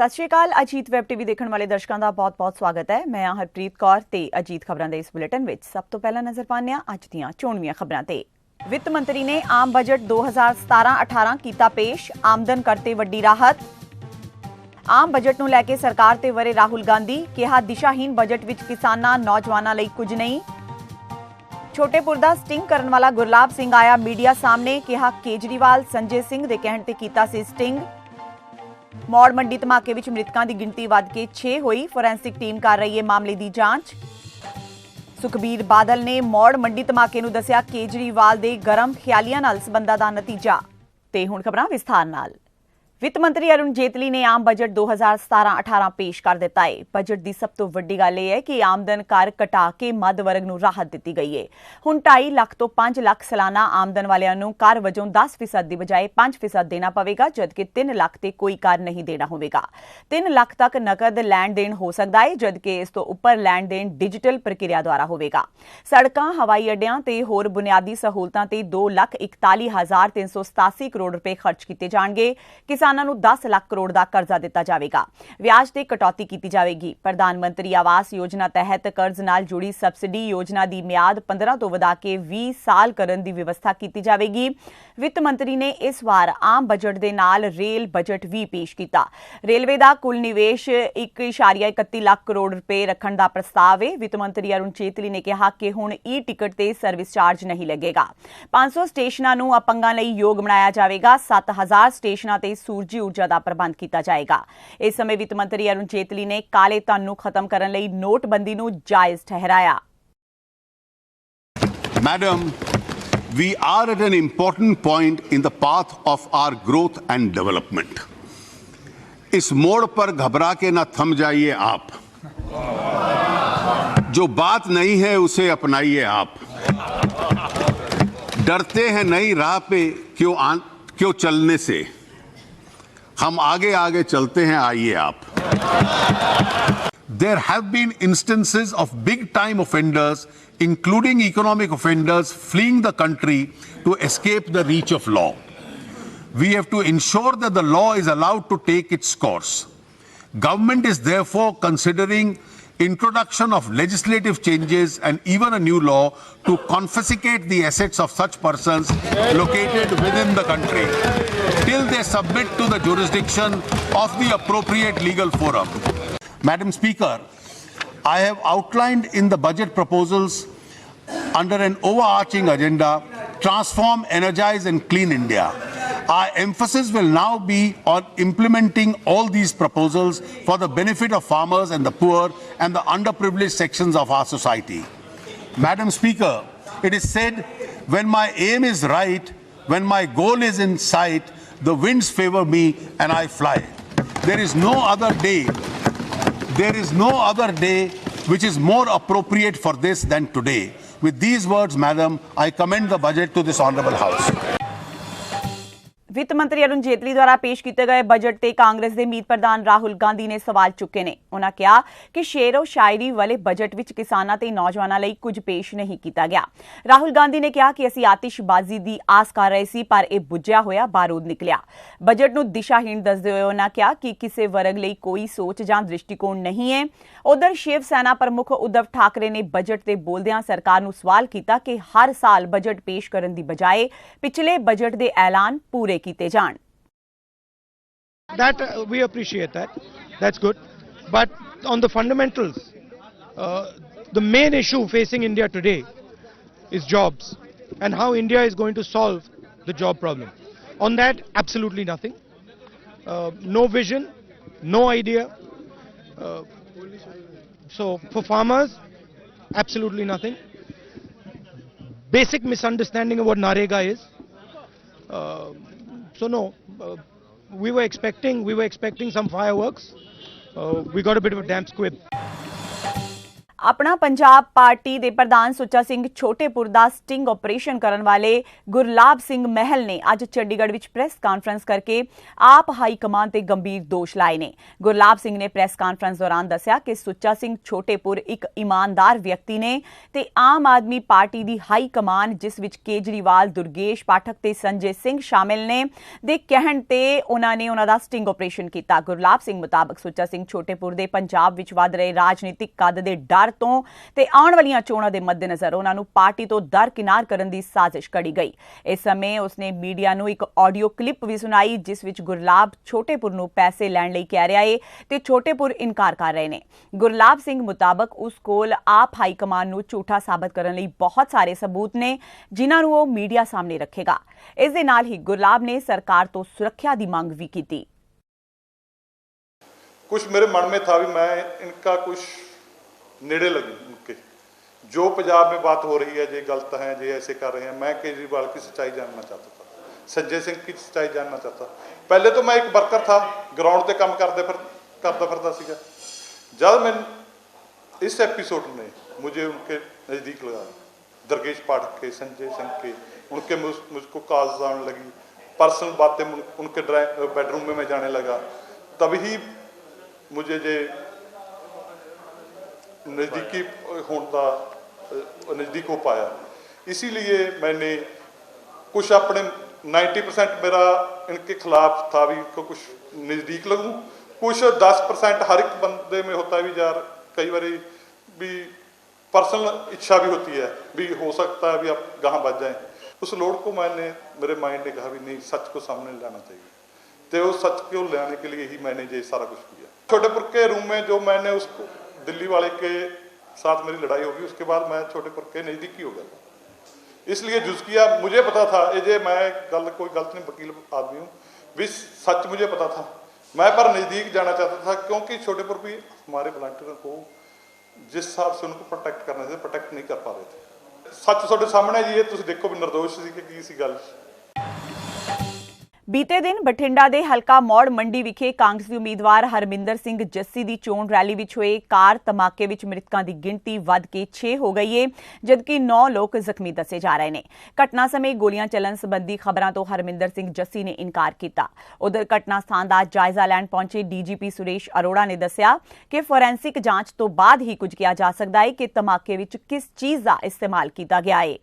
ਸਤਿ ਸ਼੍ਰੀ ਅਕਾਲ। Ajit web TV ਦੇਖਣ ਵਾਲੇ ਦਰਸ਼ਕਾਂ ਦਾ ਬਹੁਤ-ਬਹੁਤ ਸਵਾਗਤ ਹੈ। ਮੈਂ ਹਾਂ ਹਰਪ੍ਰੀਤ ਕੌਰ ਤੇ ਅਜੀਤ ਖਬਰਾਂ ਦੇ ਇਸ ਬੁਲੇਟਿਨ ਵਿੱਚ ਸਭ ਤੋਂ ਪਹਿਲਾਂ ਨਜ਼ਰ ਪਾਉਂਦੇ ਹਾਂ ਅੱਜ ਦੀਆਂ ਚੋਣਵੀਆਂ ਖਬਰਾਂ ਤੇ। ਵਿੱਤ ਮੰਤਰੀ ਨੇ ਆਮ ਬਜਟ 2017-18 ਕੀਤਾ ਪੇਸ਼, ਆਮਦਨ ਕਰ ਤੇ ਵੱਡੀ ਰਾਹਤ। ਆਮ ਬਜਟ ਨੂੰ ਲੈ ਕੇ ਸਰਕਾਰ ਤੇ ਵਰੇ ਰਾਹੁਲ ਗਾਂਧੀ, ਕਿਹਾ ਦਿਸ਼ਾਹੀਨ ਬਜਟ ਵਿੱਚ ਕਿਸਾਨਾਂ ਨੌਜਵਾਨਾਂ ਲਈ ਕੁਝ ਨਹੀਂ। ਛੋਟੇਪੁਰ ਦਾ ਸਟਿੰਗ ਕਰਨ ਵਾਲਾ ਗੁਰਲਾਬ ਸਿੰਘ ਆਇਆ ਮੀਡੀਆ ਸਾਹਮਣੇ, ਕਿਹਾ ਕੇਜਰੀਵਾਲ ਸੰਜੇ ਸਿੰਘ ਦੇ ਕਹਿਣ ਤੇ ਕੀਤਾ ਸੀ ਸਟਿੰਗ। ਮੌੜ ਮੰਡੀ ਧਮਾਕੇ ਵਿੱਚ ਮ੍ਰਿਤਕਾਂ ਦੀ ਗਿਣਤੀ ਵੱਧ ਕੇ 6 ਹੋਈ, ਫੋਰੈਂਸਿਕ ਟੀਮ ਕਰ ਰਹੀ ਹੈ ਮਾਮਲੇ ਦੀ ਜਾਂਚ। ਸੁਖਬੀਰ ਬਾਦਲ ਨੇ ਮੌੜ ਮੰਡੀ ਧਮਾਕੇ ਨੂੰ ਦੱਸਿਆ ਕੇਜਰੀਵਾਲ ਦੇ ਗਰਮ ਖਿਆਲੀਆਂ ਨਾਲ ਸੰਬੰਧਾਂ ਦਾ ਨਤੀਜਾ। ਤੇ ਹੁਣ ਖਬਰਾਂ ਵਿਸਥਾਰ ਨਾਲ। ਵਿੱਤ ਮੰਤਰੀ ਅਰੁਣ ਜੇਤਲੀ ਨੇ ਆਮ ਬਜਟ 2017-18 ਪੇਸ਼ ਕਰ ਦਿੱਤਾ ਹੈ। ਬਜਟ ਦੀ ਸਭ ਤੋਂ ਵੱਡੀ ਗੱਲ ਇਹ ਹੈ ਕਿ ਆਮਦਨ ਕਰ ਘਟਾ ਕੇ ਮੱਧ ਵਰਗ ਨੂੰ ਰਾਹਤ ਦਿੱਤੀ ਗਈ ਹੈ। ਹੁਣ 2.5 ਲੱਖ ਤੋਂ 5 ਲੱਖ ਸਾਲਾਨਾ ਆਮਦਨ ਵਾਲਿਆਂ ਨੂੰ ਕਰ ਵਜੋਂ 10% ਦੀ ਬਜਾਏ 5% ਦੇਣਾ ਪਵੇਗਾ, ਜਦਕਿ 3 ਲੱਖ ਤੇ ਕੋਈ ਕਰ ਨਹੀਂ ਦੇਣਾ ਹੋਵੇਗਾ। 3 ਲੱਖ ਤੱਕ ਨਕਦ ਲੈਣ ਦੇਣ ਹੋ ਸਕਦਾ ਹੈ, ਜਦਕਿ ਇਸ ਤੋਂ ਉੱਪਰ ਲੈਣ ਦੇਣ ਡਿਜੀਟਲ ਪ੍ਰਕਿਰਿਆ ਦੁਆਰਾ ਹੋਵੇਗਾ। ਸੜਕਾਂ, ਹਵਾਈ ਅੱਡਿਆਂ ਤੇ ਹੋਰ ਬੁਨਿਆਦੀ ਸਹੂਲਤਾਂ ਤੇ 2,41,387 ਕਰੋੜ ਰੁਪਏ ਖਰਚ ਕੀਤੇ ਜਾਣਗੇ। ਕਿਸਾਨਾਂ ਨੂੰ 10 ਲੱਖ ਕਰੋੜ ਦਾ ਕਰਜ਼ਾ ਦਿੱਤਾ ਜਾਵੇਗਾ। ਵਿਆਜ ਤੇ ਕਟੌਤੀ ਕੀਤੀ ਜਾਵੇਗੀ। ਪ੍ਰਧਾਨ ਮੰਤਰੀ ਆਵਾਸ ਯੋਜਨਾ ਤਹਿਤ ਕਰਜ਼ ਨਾਲ ਜੁੜੀ ਸਬਸਿਡੀ ਯੋਜਨਾ ਦੀ ਮਿਆਦ 15 ਤੋਂ ਵਧਾ ਕੇ 20 ਸਾਲ ਕਰਨ ਦੀ ਵਿਵਸਥਾ ਕੀਤੀ ਜਾਵੇਗੀ। ਵਿੱਤ ਮੰਤਰੀ ਨੇ ਇਸ ਵਾਰ ਆਮ ਬਜਟ ਦੇ ਨਾਲ ਰੇਲ ਬਜਟ ਵੀ ਪੇਸ਼ ਕੀਤਾ। ਰੇਲਵੇ ਦਾ ਕੁੱਲ ਨਿਵੇਸ਼ 1.31 ਲੱਖ ਕਰੋੜ ਰੁਪਏ ਰੱਖਣ ਦਾ ਪ੍ਰਸਤਾਵ ਹੈ। ਵਿੱਤ ਮੰਤਰੀ ਅਰੁਣ ਜੇਤਲੀ ਨੇ ਕਿਹਾ ਕਿ ਹੁਣ ਟਿਕਟ ਤੇ ਸਰਵਿਸ ਚਾਰਜ ਨਹੀਂ ਲੱਗੇਗਾ। 500 ਸਟੇਸ਼ਨਾਂ ਨੂੰ ਅਪੰਗਾਂ ਲਈ ਯੋਗ ਬਣਾਇਆ ਜਾਵੇਗਾ। 7,000 ਸਟੇਸ਼ਨਾਂ ਤੇ ਸੂਰਜੀ ਊਰਜਾ ਦਾ ਪ੍ਰਬੰਧ ਕੀਤਾ ਜਾਏਗਾ। ਇਸ ਸਮੇਂ ਵਿੱਤ ਮੰਤਰੀ ਅਰੁਣ ਜੇਤਲੀ ਨੇ ਕਾਲੇ ਧਨ ਨੂੰ ਖਤਮ ਕਰਨ ਲਈ ਨੋਟਬੰਦੀ ਨੂੰ ਜਾਇਜ਼ ਠਹਿਰਾਇਆ। Madam, we are at an important point in the path of our growth and development. इस मोड़ पर घबरा के ना थम जाइए आप। जो बात नहीं है उसे अपनाइए आप। डरते हैं नई राह पे क्यों चलने से, हम आगे आगे चलते हैं, आइए आप। There have been instances of big time offenders, including economic offenders, fleeing the country to escape the reach of law. We have to ensure that the law is allowed to take its course. Government is therefore considering introduction of legislative changes and even a new law to confiscate the assets of such persons located within the country till they submit to the jurisdiction of the appropriate legal forum. Madam Speaker, I have outlined in the budget proposals under an overarching agenda, transform, energize and clean India. Our emphasis will now be on implementing all these proposals for the benefit of farmers and the poor and the underprivileged sections of our society. Madam Speaker, it is said, when my aim is right, when my goal is in sight, the winds favor me and I fly. There is no other day which is more appropriate for this than today. With these words, Madam, I commend the budget to this honorable House. ਵਿੱਤ ਮੰਤਰੀ ਅਰੁਣ ਜੇਤਲੀ ਦੁਆਰਾ ਪੇਸ਼ ਕੀਤੇ ਗਏ budget ਤੇ ਕਾਂਗਰਸ ਦੇ ਮੀਤ ਪ੍ਰਧਾਨ ਰਾਹੁਲ ਗਾਂਧੀ ਨੇ ਸਵਾਲ ਚੁੱਕੇ ਨੇ। ਉਹਨਾਂ ਕਿਹਾ ਕਿ ਸ਼ੇਰੋ ਸ਼ਾਇਰੀ ਵਾਲੇ ਬਜਟ ਵਿੱਚ ਕਿਸਾਨਾਂ ਤੇ ਨੌਜਵਾਨਾਂ ਲਈ ਕੁਝ ਪੇਸ਼ ਨਹੀਂ ਕੀਤਾ ਗਿਆ। ਰਾਹੁਲ ਗਾਂਧੀ ਨੇ ਕਿਹਾ ਕਿ ਅਸੀਂ ਆਤਿਸ਼ਬਾਜ਼ੀ ਦੀ ਆਸ ਕਰ ਰਹੇ ਸੀ, ਪਰ ਇਹ ਬੁੱਝਿਆ ਹੋਇਆ ਬਾਰੂਦ ਨਿਕਲਿਆ। ਬਜਟ ਨੂੰ ਦਿਸ਼ਾਹੀਣ ਦੱਸਦੇ ਹੋਏ ਉਹਨਾਂ ਕਿਹਾ ਕਿ ਕਿਸੇ ਵਰਗ ਲਈ ਕੋਈ ਸੋਚ ਜਾਂ ਦ੍ਰਿਸ਼ਟੀਕੋਣ ਨਹੀਂ ਹੈ। ਉਧਰ ਸ਼ਿਵ ਸੈਨਾ ਪ੍ਰਮੁੱਖ ਉद्धਵ ਠਾਕਰੇ ਨੇ ਬਜਟ ਤੇ ਬੋਲਦਿਆਂ ਸਰਕਾਰ ਨੂੰ ਸਵਾਲ ਕੀਤਾ ਕਿ ਹਰ ਸਾਲ ਬਜਟ ਪੇਸ਼ ਕਰਨ ਦੀ ਬਜਾਏ ਪਿਛਲੇ ਬਜਟ ਦੇ ਐਲਾਨ ਪੂਰੇ ਕੀਤੇ ਜਾਣ। That we appreciate that. That's good. But on the fundamentals, the main issue facing India today is jobs and how India is going to solve the job problem. On that, absolutely nothing. No vision, no idea. So for farmers, absolutely nothing. Basic misunderstanding of what Narega is. So no, we were expecting some fireworks. We got a bit of a damp squib. ਆਪਣਾ Punjab party ਦੇ ਪ੍ਰਧਾਨ ਸੁੱਚਾ ਸਿੰਘ ਛੋਟੇਪੁਰ ਦਾ sting operation ਕਰਨ ਵਾਲੇ ਗੁਰਲਾਬ ਸਿੰਘ ਮਹਿਲ ਨੇ ਅੱਜ ਚੰਡੀਗੜ੍ਹ ਵਿੱਚ press conference ਕਰਕੇ ਆਪ ਹਾਈ ਕਮਾਨ ਤੇ ਗੰਭੀਰ ਦੋਸ਼ ਲਾਏ ਨੇ। ਗੁਰਲਾਬ ਸਿੰਘ ਨੇ ਪ੍ਰੈਸ ਕਾਨਫਰੰਸ ਦੌਰਾਨ ਦੱਸਿਆ ਕਿ ਸੁੱਚਾ ਸਿੰਘ ਛੋਟੇਪੁਰ ਇੱਕ ਇਮਾਨਦਾਰ ਵਿਅਕਤੀ ਨੇ ਤੇ ਆਮ ਆਦਮੀ ਪਾਰਟੀ ਦੀ ਹਾਈ ਕਮਾਨ, ਜਿਸ ਵਿੱਚ ਕੇਜਰੀਵਾਲ, ਦੁਰਗੇਸ਼ ਪਾਠਕ ਤੇ ਸੰਜੇ ਸਿੰਘ ਸ਼ਾਮਿਲ ਨੇ, ਦੇ ਕਹਿਣ ਤੇ ਉਹਨਾਂ ਨੇ ਉਹਨਾਂ ਦਾ ਸਟਿੰਗ ਆਪਰੇਸ਼ਨ ਕੀਤਾ। ਗੁਰਲਾਬ ਸਿੰਘ ਮੁਤਾਬਕ ਸੁੱਚਾ ਸਿੰਘ ਛੋਟੇਪੁਰ ਦੇ ਪੰਜਾਬ ਵਿੱਚ ਵੱਧ ਰਹੇ ਰਾਜਨੀਤਿਕ ਕੱਦ ਦੇ ਡਰ ਤੋਂ ਤੇ ਆਉਣ ਵਾਲੀਆਂ ਚੋਣਾਂ ਦੇ ਮੱਦੇਨਜ਼ਰ ਉਹਨਾਂ ਨੂੰ ਪਾਰਟੀ ਤੋਂ ਦਰਕਿਨਾਰ ਕਰਨ ਦੀ ਸਾਜ਼ਿਸ਼ ਘੜੀ ਗਈ। ਇਸ ਸਮੇਂ ਉਸਨੇ ਮੀਡੀਆ ਨੂੰ ਇੱਕ ਆਡੀਓ ਕਲਿੱਪ ਵੀ ਸੁਣਾਈ, ਜਿਸ ਵਿੱਚ ਗੁਰਲਾਬ ਛੋਟੇਪੁਰ ਨੂੰ ਪੈਸੇ ਲੈਣ ਲਈ ਕਹਿ ਰਿਹਾ ਹੈ ਤੇ ਛੋਟੇਪੁਰ ਇਨਕਾਰ ਕਰ ਰਹੇ ਨੇ। ਗੁਰਲਾਬ ਸਿੰਘ ਮੁਤਾਬਕ ਉਸ ਕੋਲ ਆਪ ਹਾਈ ਕਮਾਨ ਨੂੰ ਝੂਠਾ ਸਾਬਤ ਕਰਨ ਲਈ ਬਹੁਤ ਸਾਰੇ ਸਬੂਤ ਨੇ, ਜਿਨ੍ਹਾਂ ਨੂੰ ਉਹ ਮੀਡੀਆ ਸਾਹਮਣੇ ਰੱਖੇਗਾ। ਇਸ ਦੇ ਨਾਲ ਹੀ ਗੁਰਲਾਬ ਨੇ ਸਰਕਾਰ ਤੋਂ ਸੁਰੱਖਿਆ ਦੀ ਮੰਗ ਵੀ ਕੀਤੀ। कुछ मेरे मन में था भी मैं इनका कुछ नेड़े लगूं उनके, जो पंजाब में बात हो रही है, ये गलत है, ये ऐसे कर रहे हैं। मैं केजरीवाल की सच्चाई जानना चाहता था, संजय सिंह की सच्चाई जानना चाहता। पहले तो मैं एक वर्कर था, ग्राउंड से काम करता फिरता सीगा। जब मैं इस एपीसोड ने मुझे उनके नज़दीक लगा, दुर्गेश पाठक के, संजय सिंह के, उनके मुझको कॉल्स आने लगी, पर्सनल बातें उनके बेडरूम में मैं जाने लगा, तभी मुझे जे नज़दीकी होने का नज़दीक हो पाया। इसीलिए मैंने कुछ अपने 90% मेरा इनके खिलाफ था भी, इनको कुछ नज़दीक लगूं, कुछ 10% हर एक बंदे में होता है भी यार, कई बार भी पर्सनल इच्छा भी होती है भी, हो सकता है भी आप गाह बच जाएं। उस लोड को मैंने, मेरे माइंड ने कहा भी नहीं, सच को सामने लाना चाहिए, तो उस सच को लाने के लिए ही मैंने ये सारा कुछ किया। छोटेपुर के रूम में जो मैंने उसको दिल्ली वाले के साथ मेरी लड़ाई होगी, उसके बाद मैं छोटेपुर के नज़दीकी हो गया, इसलिए जुज किया। मुझे पता था ये मैं कोई गलत नहीं, वकील आदमी हूँ भी, सच मुझे पता था। मैं पर नज़दीक जाना चाहता था, क्योंकि छोटेपुर भी हमारे वॉलंटियर को जिस हिसाब से उनको प्रोटेक्ट करना चाहिए, प्रोटेक्ट नहीं कर पा रहे थे। सच तुहाडे सामने जी, तुसीं देखो भी निर्दोष सी कि की सी गल। ਬੀਤੇ ਦਿਨ ਬਠਿੰਡਾ ਦੇ ਹਲਕਾ ਮੌੜ ਮੰਡੀ ਵਿਖੇ ਕਾਂਗਰਸੀ ਉਮੀਦਵਾਰ ਹਰਮਿੰਦਰ ਸਿੰਘ ਜੱਸੀ ਦੀ ਚੋਣ ਰੈਲੀ ਵਿੱਚ ਹੋਏ ਕਾਰ ਧਮਾਕੇ ਵਿੱਚ ਮ੍ਰਿਤਕਾਂ ਦੀ ਗਿਣਤੀ ਵੱਧ ਕੇ 6 ਹੋ ਗਈ ਹੈ, ਜਦਕਿ 9 ਲੋਕ ਜ਼ਖਮੀ ਦੱਸੇ ਜਾ ਰਹੇ ਨੇ। ਘਟਨਾ ਸਮੇਂ ਗੋਲੀਆਂ ਚੱਲਣ ਸੰਬੰਧੀ ਖਬਰਾਂ ਤੋਂ ਹਰਮਿੰਦਰ ਸਿੰਘ ਜੱਸੀ ਨੇ ਇਨਕਾਰ ਕੀਤਾ। ਉਧਰ ਘਟਨਾ ਸਥਾਨ ਦਾ ਜਾਇਜ਼ਾ ਲੈਣ ਪਹੁੰਚੇ ਡੀਜੀਪੀ ਸੁਰੇਸ਼ ਅਰੋੜਾ ਨੇ ਦੱਸਿਆ ਕਿ ਫੋਰੈਂਸਿਕ ਜਾਂਚ ਤੋਂ ਬਾਅਦ ਹੀ ਕੁਝ ਕਿਹਾ ਜਾ ਸਕਦਾ ਹੈ कि ਧਮਾਕੇ ਵਿੱਚ ਕਿਸ ਚੀਜ਼ ਦਾ ਇਸਤੇਮਾਲ ਕੀਤਾ ਗਿਆ ਹੈ।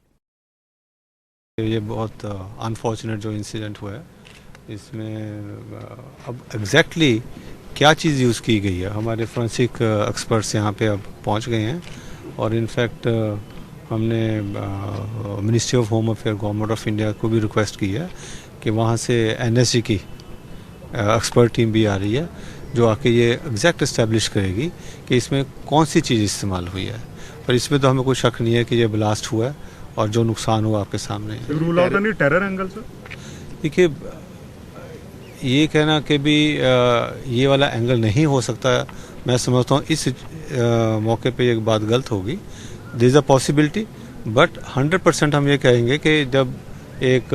ये बहुत अनफॉर्चुनेट जो इंसिडेंट हुआ है, इसमें अब एग्जैक्टली क्या चीज़ यूज़ की गई है, हमारे फोरेंसिक एक्सपर्ट्स यहाँ पे अब पहुँच गए हैं, और इनफैक्ट हमने ministry of home affair government of India को भी रिक्वेस्ट की है कि वहाँ से NSG की एक्सपर्ट टीम भी आ रही है, जो आके ये एग्जैक्ट इस्टेब्लिश करेगी कि इसमें कौन सी चीज़ इस्तेमाल हुई है। पर इसमें तो हमें कोई शक नहीं है कि ये ब्लास्ट हुआ है और जो नुकसान हुआ आपके सामने है। रूल आउट नहीं टेरर एंगल से? देखिए, ये कहना कि भी ये वाला एंगल नहीं हो सकता, मैं समझता हूँ इस मौके पे एक बात गलत होगी। There is a possibility, but 100% हम ये कहेंगे कि जब एक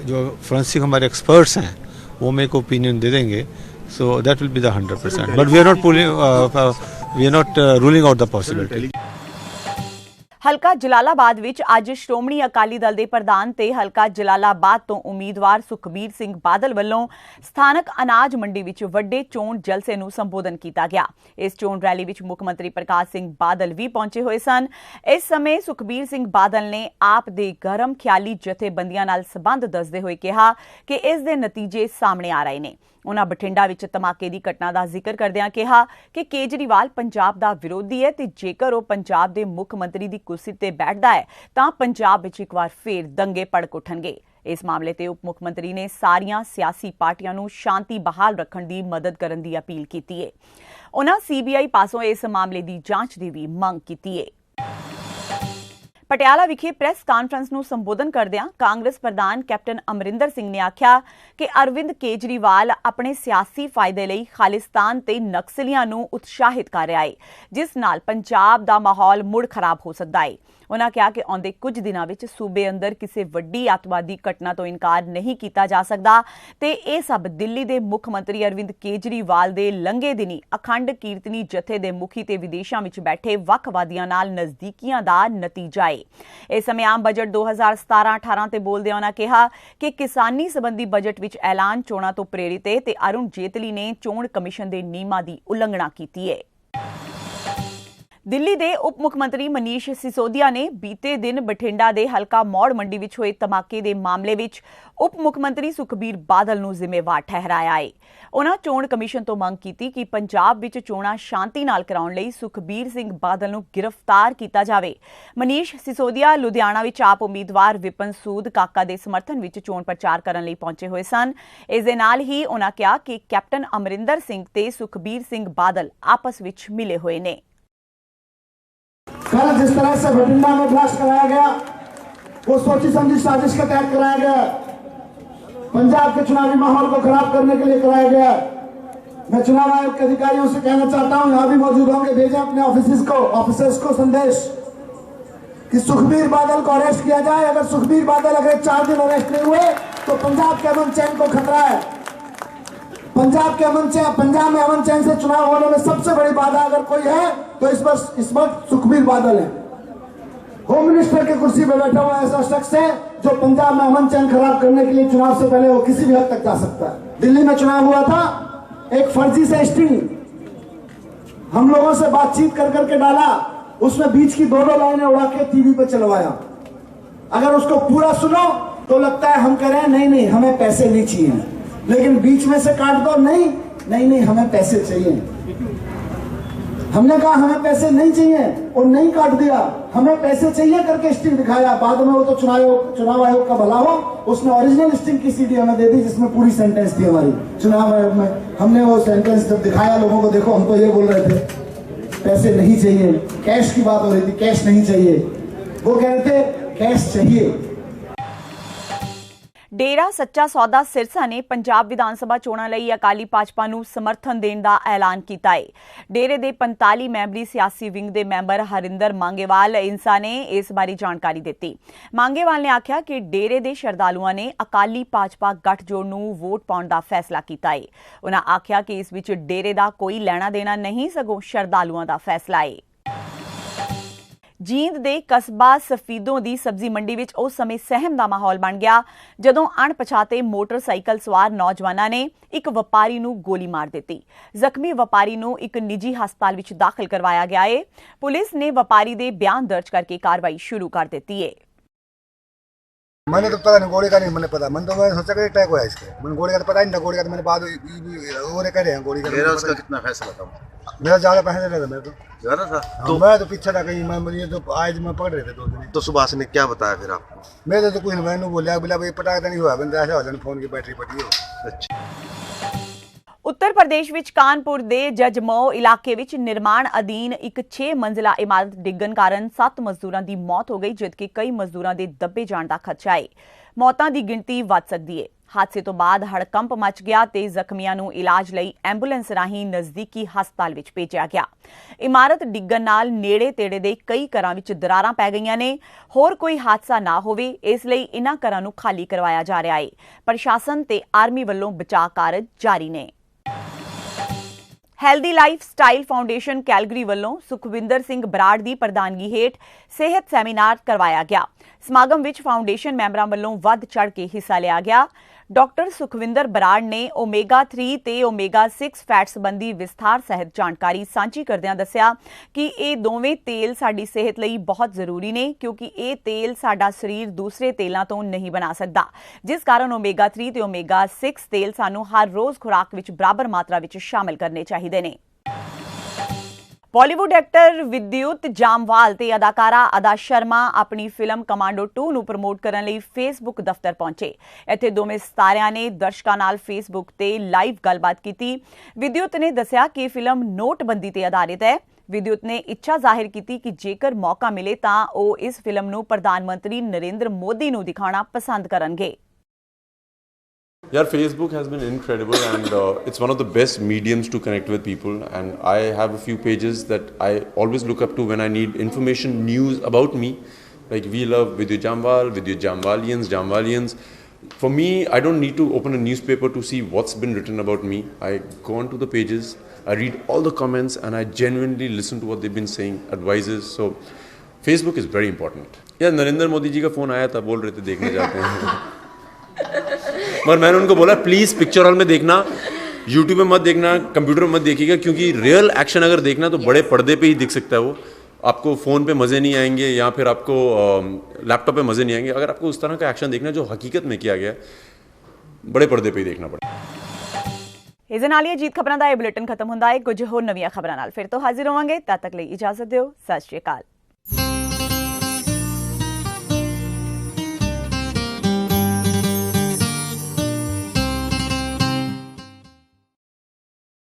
जो फोरेंसिक हमारे एक्सपर्ट्स हैं वो में एक ओपिनियन दे देंगे, so that will be the 100%, but we are not ruling out the possibility. ਹਲਕਾ ਜਲਾਲਾਬਾਦ ਵਿੱਚ ਅੱਜ ਸ਼੍ਰੋਮਣੀ ਅਕਾਲੀ ਦਲ ਦੇ ਪ੍ਰਧਾਨ ਤੇ ਹਲਕਾ ਜਲਾਲਾਬਾਦ ਤੋਂ ਉਮੀਦਵਾਰ ਸੁਖਬੀਰ ਸਿੰਘ ਬਾਦਲ ਵੱਲੋਂ ਸਥਾਨਕ ਅਨਾਜ ਮੰਡੀ ਵਿੱਚ ਵੱਡੇ ਚੋਣ ਜਲਸੇ ਨੂੰ ਸੰਬੋਧਨ ਕੀਤਾ ਗਿਆ। ਇਸ ਚੋਣ ਰੈਲੀ ਵਿੱਚ ਮੁੱਖ ਮੰਤਰੀ ਪ੍ਰਕਾਸ਼ ਸਿੰਘ ਬਾਦਲ ਵੀ ਪਹੁੰਚੇ ਹੋਏ ਸਨ। ਇਸ ਸਮੇਂ ਸੁਖਬੀਰ ਸਿੰਘ ਬਾਦਲ ਨੇ ਆਪ ਦੇ ਗਰਮ ਖਿਆਲੀ ਜਥੇਬੰਦੀਆਂ ਨਾਲ ਸਬੰਧ ਦੱਸਦੇ ਹੋਏ ਕਿਹਾ ਕਿ ਇਸ ਦੇ ਨਤੀਜੇ ਸਾਹਮਣੇ ਆ ਰਹੇ ਨੇ। ਉਨ੍ਹਾਂ ਬਠਿੰਡਾ ਵਿੱਚ ਧਮਾਕੇ ਦੀ ਘਟਨਾ ਦਾ ਜ਼ਿਕਰ ਕਰਦਿਆਂ ਕਿਹਾ ਕਿ ਕੇਜਰੀਵਾਲ ਪੰਜਾਬ ਦਾ ਵਿਰੋਧੀ ਹੈ ਤੇ ਜੇਕਰ ਉਹ ਪੰਜਾਬ ਦੇ ਮੁੱਖ ਮੰਤਰੀ ਦੀ ਕੁਰਸੀ ਤੇ ਬੈਠਦਾ ਹੈ ਤਾਂ ਪੰਜਾਬ ਵਿੱਚ ਇੱਕ ਵਾਰ ਫੇਰ ਦੰਗੇ ਭੜਕ ਉੱਠਣਗੇ। ਇਸ ਮਾਮਲੇ ਤੇ ਉਪ ਮੁੱਖ ਮੰਤਰੀ ਨੇ ਸਾਰੀਆਂ ਸਿਆਸੀ ਪਾਰਟੀਆਂ ਨੂੰ ਸ਼ਾਂਤੀ ਬਹਾਲ ਰੱਖਣ ਦੀ ਮਦਦ ਕਰਨ ਦੀ ਅਪੀਲ ਕੀਤੀ ਹੈ। ਉਨ੍ਹਾਂ CBI ਪਾਸੋਂ ਇਸ ਮਾਮਲੇ ਦੀ ਜਾਂਚ ਦੀ ਵੀ ਮੰਗ ਕੀਤੀ ਹੈ। ਪਟਿਆਲਾ ਵਿਖੇ ਪ੍ਰੈਸ ਕਾਨਫਰੰਸ ਨੂੰ ਸੰਬੋਧਨ ਕਰਦਿਆਂ ਕਾਂਗਰਸ ਪ੍ਰਧਾਨ ਕੈਪਟਨ ਅਮਰਿੰਦਰ ਸਿੰਘ ਨੇ ਆਖਿਆ ਕਿ ਅਰਵਿੰਦ ਕੇਜਰੀਵਾਲ ਆਪਣੇ ਸਿਆਸੀ ਫਾਇਦੇ ਲਈ ਖਾਲਿਸਤਾਨ ਤੇ ਨਕਸਲੀਆਂ ਨੂੰ ਉਤਸ਼ਾਹਿਤ ਕਰ ਰਿਹਾ ਹੈ, ਜਿਸ ਨਾਲ ਪੰਜਾਬ ਦਾ ਮਾਹੌਲ ਮੁੜ ਖਰਾਬ ਹੋ ਸਕਦਾ ਹੈ। ਉਹਨਾਂ ਕਿਹਾ ਕਿ ਆਉਂਦੇ ਕੁਝ ਦਿਨਾਂ ਵਿੱਚ ਸੂਬੇ ਅੰਦਰ ਕਿਸੇ ਵੱਡੀ ਅੱਤਵਾਦੀ ਘਟਨਾ ਤੋਂ ਇਨਕਾਰ ਨਹੀਂ ਕੀਤਾ ਜਾ ਸਕਦਾ ਤੇ ਇਹ ਸਭ ਦਿੱਲੀ ਦੇ ਮੁੱਖ ਮੰਤਰੀ ਅਰਵਿੰਦ ਕੇਜਰੀਵਾਲ ਦੇ ਲੰਘੇ ਦਿਨੀ ਅਖੰਡ ਕੀਰਤਨੀ ਜਥੇ ਦੇ ਮੁਖੀ ਤੇ ਵਿਦੇਸ਼ਾਂ ਵਿੱਚ ਬੈਠੇ ਵੱਖਵਾਦੀਆਂ ਨਾਲ ਨਜ਼ਦੀਕੀਆਂ ਦਾ ਨਤੀਜਾ ਹੈ। ਇਸ ਸਮੇਂ ਆਮ ਬਜਟ 2017-18 ਤੇ ਬੋਲਦਿਆਂ ਉਹਨਾਂ ਕਿਹਾ ਕਿ ਕਿਸਾਨੀ ਸੰਬੰਧੀ ਬਜਟ ਵਿੱਚ ਐਲਾਨ ਚੋਣਾਂ ਤੋਂ ਪ੍ਰੇਰਿਤ ਹੈ ਤੇ ਅਰੁਣ ਜੇਤਲੀ ਨੇ ਚੋਣ ਕਮਿਸ਼ਨ ਦੇ ਨਿਯਮਾਂ ਦੀ ਉਲੰਘਣਾ ਕੀਤੀ ਹੈ। ਦਿੱਲੀ ਦੇ ਉਪ ਮੁੱਖ ਮੰਤਰੀ ਮਨੀਸ਼ ਸਿਸੋਦੀਆ ਨੇ ਬੀਤੇ ਦਿਨ ਬਠਿੰਡਾ ਦੇ ਹਲਕਾ ਮੌੜ ਮੰਡੀ ਵਿੱਚ ਹੋਏ ਧਮਾਕੇ ਦੇ ਮਾਮਲੇ ਵਿੱਚ ਉਪ ਮੁੱਖ ਮੰਤਰੀ ਸੁਖਬੀਰ ਬਾਦਲ ਨੂੰ ਜ਼ਿੰਮੇਵਾਰ ਠਹਿਰਾਇਆ ਹੈ। ਉਨ੍ਹਾਂ ਚੋਣ ਕਮਿਸ਼ਨ ਤੋਂ ਮੰਗ ਕੀਤੀ ਕਿ ਪੰਜਾਬ ਵਿੱਚ ਚੋਣਾਂ ਸ਼ਾਂਤੀ ਨਾਲ ਕਰਾਉਣ ਲਈ ਸੁਖਬੀਰ ਸਿੰਘ ਬਾਦਲ ਨੂੰ ਗ੍ਰਿਫਤਾਰ ਕੀਤਾ ਜਾਵੇ। ਮਨੀਸ਼ ਸਿਸੋਦੀਆ ਲੁਧਿਆਣਾ ਵਿੱਚ ਆਪ ਉਮੀਦਵਾਰ ਵਿਪਨ ਸੂਦ ਕਾਕਾ ਦੇ ਸਮਰਥਨ ਵਿੱਚ ਚੋਣ ਪ੍ਰਚਾਰ ਕਰਨ ਲਈ ਪਹੁੰਚੇ ਹੋਏ ਸਨ। ਇਸ ਦੇ ਨਾਲ ਹੀ ਉਨ੍ਹਾਂ ਕਿਹਾ ਕਿ ਕੈਪਟਨ ਅਮਰਿੰਦਰ ਸਿੰਘ ਤੇ ਸੁਖਬੀਰ ਸਿੰਘ ਬਾਦਲ ਆਪਸ ਵਿੱਚ ਮਿਲੇ ਹੋਏ ਨੇ। कल जिस तरह से बठिंडा में ब्लास्ट कराया गया वो सोची समझी साजिश के तहत कराया गया, पंजाब के चुनावी माहौल को खराब करने के लिए कराया गया। मैं चुनाव आयोग के अधिकारियों से कहना चाहता हूं, यहां भी मौजूद होंगे, भेजें अपने ऑफिसर्स को संदेश कि सुखबीर बादल को अरेस्ट किया जाए। अगर सुखबीर बादल अगर 4 दिन अरेस्ट नहीं हुए तो पंजाब के अमन चैन को खतरा है। पंजाब में अमन चैन से चुनाव होने में सबसे बड़ी बाधा अगर कोई है तो इस वक्त सुखबीर बादल है। होम मिनिस्टर की कुर्सी पर बैठा हुआ ऐसा शख्स है जो पंजाब में अमन चैन खराब करने के लिए चुनाव से पहले वो किसी भी हद तक जा सकता है। दिल्ली में चुनाव हुआ था, एक फर्जी से स्टिंग हम लोगों से बातचीत कर करके डाला, उसमें बीच की 2 लाइनें उड़ा के टीवी पर चलवाया। अगर उसको पूरा सुनो तो लगता है हम कह रहे हैं नहीं हमें पैसे नहीं चाहिए, लेकिन बीच में से काट दो नहीं हमें पैसे चाहिए। हमने कहा हमें पैसे नहीं चाहिए और नहीं काट दिया, हमें पैसे चाहिए करके स्टिंग दिखाया। बाद में वो तो चुनाव आयोग का भला हो, उसने ओरिजिनल स्टिंग की सीडी हमें दे दी जिसमें पूरी सेंटेंस थी हमारी। चुनाव आयोग में हमने वो सेंटेंस जब दिखाया लोगों को, देखो हम तो ये बोल रहे थे पैसे नहीं चाहिए, कैश की बात हो रही थी, कैश नहीं चाहिए, वो कह रहे थे कैश चाहिए। ਡੇਰਾ ਸੱਚਾ ਸੌਦਾ ਸਿਰਸਾ ਨੇ ਪੰਜਾਬ ਵਿਧਾਨ ਸਭਾ ਚੋਣਾਂ ਲਈ ਅਕਾਲੀ ਭਾਜਪਾ ਨੂੰ ਸਮਰਥਨ ਦੇਣ ਦਾ ਐਲਾਨ ਕੀਤਾ ਹੈ। ਡੇਰੇ ਦੇ 45 ਮੈਂਬਰੀ ਸਿਆਸੀ ਵਿੰਗ ਦੇ ਮੈਂਬਰ ਹਰਿੰਦਰ ਮੰਗੇਵਾਲ ਇੰਸਾ ਨੇ ਇਸ ਬਾਰੇ ਜਾਣਕਾਰੀ ਦਿੱਤੀ। ਮੰਗੇਵਾਲ ਨੇ ਆਖਿਆ ਕਿ ਡੇਰੇ ਦੇ ਸ਼ਰਧਾਲੂਆਂ ਨੇ ਅਕਾਲੀ ਭਾਜਪਾ ਗੱਠਜੋੜ ਨੂੰ ਵੋਟ ਪਾਉਣ ਦਾ ਫੈਸਲਾ ਕੀਤਾ ਹੈ। ਉਨ੍ਹਾਂ ਆਖਿਆ ਕਿ ਇਸ ਵਿੱਚ ਡੇਰੇ ਦਾ ਕੋਈ ਲੈਣਾ ਦੇਣਾ ਨਹੀਂ, ਸਗੋਂ ਸ਼ਰਧਾਲੂਆਂ ਦਾ ਫੈਸਲਾ ਹੈ। ਜੀਂਦ ਦੇ ਕਸਬਾ ਸਫੀਦੋਂ ਦੀ ਸਬਜ਼ੀ ਮੰਡੀ ਵਿੱਚ ਉਸ ਸਮੇਂ ਸਹਿਮ ਦਾ ਮਾਹੌਲ ਬਣ ਗਿਆ ਜਦੋਂ ਅਣਪਛਾਤੇ ਮੋਟਰਸਾਈਕਲ ਸਵਾਰ ਨੌਜਵਾਨਾਂ ਨੇ ਇੱਕ ਵਪਾਰੀ ਨੂੰ ਗੋਲੀ ਮਾਰ ਦਿੱਤੀ। ਜ਼ਖਮੀ ਵਪਾਰੀ ਨੂੰ ਇੱਕ ਨਿੱਜੀ ਹਸਪਤਾਲ ਵਿੱਚ ਦਾਖਲ ਕਰਵਾਇਆ ਗਿਆ ਹੈ। ਪੁਲਿਸ ਨੇ ਵਪਾਰੀ ਦੇ ਬਿਆਨ ਦਰਜ ਕਰਕੇ ਕਾਰਵਾਈ ਸ਼ੁਰੂ ਕਰ ਦਿੱਤੀ ਹੈ। मैंने तो पता नहीं, गोली का नहीं मैंने पता, मैंने तो मैंने सोचा कि अटैक हुआ इसके, मैंने गोली का तो पता ही नहीं था। गोली का तो मैंने बाद वो कह रहे हैं गोली का। मेरा उसका कितना फैसला था? मेरा ज़्यादा पैसे दे रहा था, मेरे तो ज़्यादा था। तो मैं तो पीछे था कहीं, मैं ये तो आज मैं पकड़ रहे थे 2 दिन। तो सुभाष ने क्या बताया फिर आपको? मेरे तो कुछ नहीं, मैंने बोला बोला भाई पटाखा नहीं हुआ, मैंने ऐसा हो जाए फोन की बैटरी फटी हो। अच्छा। ਉੱਤਰ ਪ੍ਰਦੇਸ਼ ਵਿੱਚ ਕਾਨਪੁਰ ਦੇ ਜਜਮੋ ਇਲਾਕੇ ਵਿੱਚ ਨਿਰਮਾਣ ਅਧੀਨ ਇੱਕ 6 ਮੰਜ਼ਿਲਾ ਇਮਾਰਤ ਡਿੱਗਣ ਕਾਰਨ 7 ਮਜ਼ਦੂਰਾਂ ਦੀ ਮੌਤ ਹੋ ਗਈ, ਜਦਕਿ ਕਈ ਮਜ਼ਦੂਰਾਂ ਦੇ ਦੱਬੇ ਜਾਣ ਦਾ ਖਦਸ਼ਾ ਹੈ। ਮੌਤਾਂ ਦੀ ਗਿਣਤੀ ਵੱਧ ਸਕਦੀ ਹੈ। ਹਾਦਸੇ ਤੋਂ ਬਾਅਦ ਹੜਕੰਪ ਮਚ ਗਿਆ ਤੇ ਜ਼ਖਮੀਆਂ ਨੂੰ ਇਲਾਜ ਲਈ ਐਂਬੂਲੈਂਸ ਰਾਹੀਂ ਨਜ਼ਦੀਕੀ ਹਸਪਤਾਲ ਵਿੱਚ ਭੇਜਿਆ ਗਿਆ। ਇਮਾਰਤ ਡਿੱਗਣ ਨਾਲ ਨੇੜੇ-ਤੇੜੇ ਦੇ ਕਈ ਘਰਾਂ ਵਿੱਚ ਦਰਾਰਾਂ ਪੈ ਗਈਆਂ ਨੇ। ਹੋਰ ਕੋਈ ਹਾਦਸਾ ਨਾ ਹੋਵੇ ਇਸ ਲਈ ਇਨ੍ਹਾਂ ਘਰਾਂ ਨੂੰ ਖਾਲੀ ਕਰਵਾਇਆ ਜਾ ਰਿਹਾ ਹੈ। ਪ੍ਰਸ਼ਾਸਨ ਤੇ ਆਰਮੀ ਵੱਲੋਂ ਬਚਾਅ ਕਾਰਜ ਜਾਰੀ ਨੇ। Healthy life style foundation Calgary ਵੱਲੋਂ ਸੁਖਵਿੰਦਰ ਸਿੰਘ ਬਰਾੜ ਦੀ ਪ੍ਰਧਾਨਗੀ ਹੇਠ ਸਿਹਤ ਸੈਮੀਨਾਰ ਕਰਵਾਇਆ ਗਿਆ। ਸਮਾਗਮ ਵਿੱਚ ਫਾਊਂਡੇਸ਼ਨ ਮੈਂਬਰਾਂ ਵੱਲੋਂ ਵੱਧ ਚੜ੍ਹ ਕੇ ਹਿੱਸਾ ਲਿਆ ਗਿਆ। ਡਾਕਟਰ ਸੁਖਵਿੰਦਰ ਬਰਾੜ ਨੇ ਓਮੇਗਾ 3 ਤੇ ਓਮੇਗਾ 6 ਫੈਟ ਸੰਬੰਧੀ ਵਿਸਥਾਰ ਸਹਿਤ ਜਾਣਕਾਰੀ ਸਾਂਝੀ ਕਰਦਿਆਂ ਦੱਸਿਆ ਕਿ ਇਹ ਦੋਵੇਂ ਤੇਲ ਸਾਡੀ ਸਿਹਤ ਲਈ ਬਹੁਤ ਜ਼ਰੂਰੀ ਨੇ, ਕਿਉਂਕਿ ਇਹ ਤੇਲ ਸਾਡਾ ਸਰੀਰ ਦੂਸਰੇ ਤੇਲਾਂ ਤੋਂ ਨਹੀਂ ਬਣਾ ਸਕਦਾ, ਜਿਸ ਕਾਰਨ ਓਮੇਗਾ 3 ਤੇ ਓਮੇਗਾ 6 ਤੇਲ ਸਾਨੂੰ ਹਰ ਰੋਜ਼ ਖੁਰਾਕ ਵਿੱਚ ਬਰਾਬਰ ਮਾਤਰਾ ਵਿੱਚ ਸ਼ਾਮਲ ਕਰਨੇ ਚਾਹੀਦੇ ਨੇ। ਬਾਲੀਵੁੱਡ ਐਕਟਰ ਵਿਦਿਊਤ ਜਾਮਵਾਲ ਤੇ ਅਦਾਕਾਰਾ ਅਦਾ ਸ਼ਰਮਾ ਆਪਣੀ ਫਿਲਮ ਕਮਾਂਡੋ 2 ਨੂੰ ਪ੍ਰਮੋਟ ਕਰਨ ਲਈ ਫੇਸਬੁੱਕ ਦਫ਼ਤਰ ਪਹੁੰਚੇ। ਇੱਥੇ ਦੋਵੇਂ ਸਿਤਾਰਿਆਂ ਨੇ ਦਰਸ਼ਕਾਂ ਨਾਲ ਫੇਸਬੁੱਕ ਤੇ ਲਾਈਵ ਗੱਲਬਾਤ ਕੀਤੀ। ਵਿਦਿਊਤ ਨੇ ਦੱਸਿਆ ਕਿ ਫਿਲਮ ਨੋਟਬੰਦੀ ਤੇ ਆਧਾਰਿਤ ਹੈ। ਵਿਦਿਊਤ ਨੇ ਇੱਛਾ ਜ਼ਾਹਿਰ ਕੀਤੀ ਕਿ ਜੇਕਰ ਮੌਕਾ ਮਿਲੇ ਤਾਂ ਉਹ ਇਸ ਫਿਲਮ ਨੂੰ ਪ੍ਰਧਾਨ ਮੰਤਰੀ ਨਰਿੰਦਰ ਮੋਦੀ ਨੂੰ ਦਿਖਾਉਣਾ ਪਸੰਦ ਕਰਨਗੇ। Yeah, Facebook has been incredible and it's one of the best mediums to connect with people, and I have a few pages that I always look up to when I need information, news about me, Like we love Vidya Jamwal, Vidya Jamwalians. For me, I don't need to open a newspaper to see what's been written about me. I go onto the pages, I read all the comments, and I genuinely listen to what they've been saying, advices. So Facebook is very important. यार नरेंद्र मोदी जी का phone आया था, बोल रहे थे देखने जाते हैं मगर मैंने उनको बोला प्लीज़ पिक्चर हॉल में देखना, यूट्यूब में मत देखना, कंप्यूटर में मत देखिएगा, क्योंकि रियल एक्शन अगर देखना तो बड़े पर्दे पे ही दिख सकता है वो। आपको फ़ोन पे मज़े नहीं आएंगे या फिर आपको लैपटॉप पे मज़े नहीं आएंगे। अगर आपको उस तरह का एक्शन देखना जो हकीकत में किया गया, बड़े पर्दे पे ही देखना पड़ेगा। ਇਸ ਨਾਲ ਹੀ ਅਜੀਤ ਖਬਰਾਂ ਦਾ ਇਹ ਬੁਲੇਟਿਨ ਖਤਮ ਹੁੰਦਾ ਹੈ। ਕੁਝ ਹੋਰ ਨਵੀਆਂ ਖਬਰਾਂ ਨਾਲ ਫਿਰ ਤੋਂ ਹਾਜ਼ਰ ਹੋਵਾਂਗੇ। ਤਦ ਤੱਕ ਲਈ ਇਜਾਜ਼ਤ ਦਿਓ। ਸਤਿ ਸ਼੍ਰੀ ਅਕਾਲ।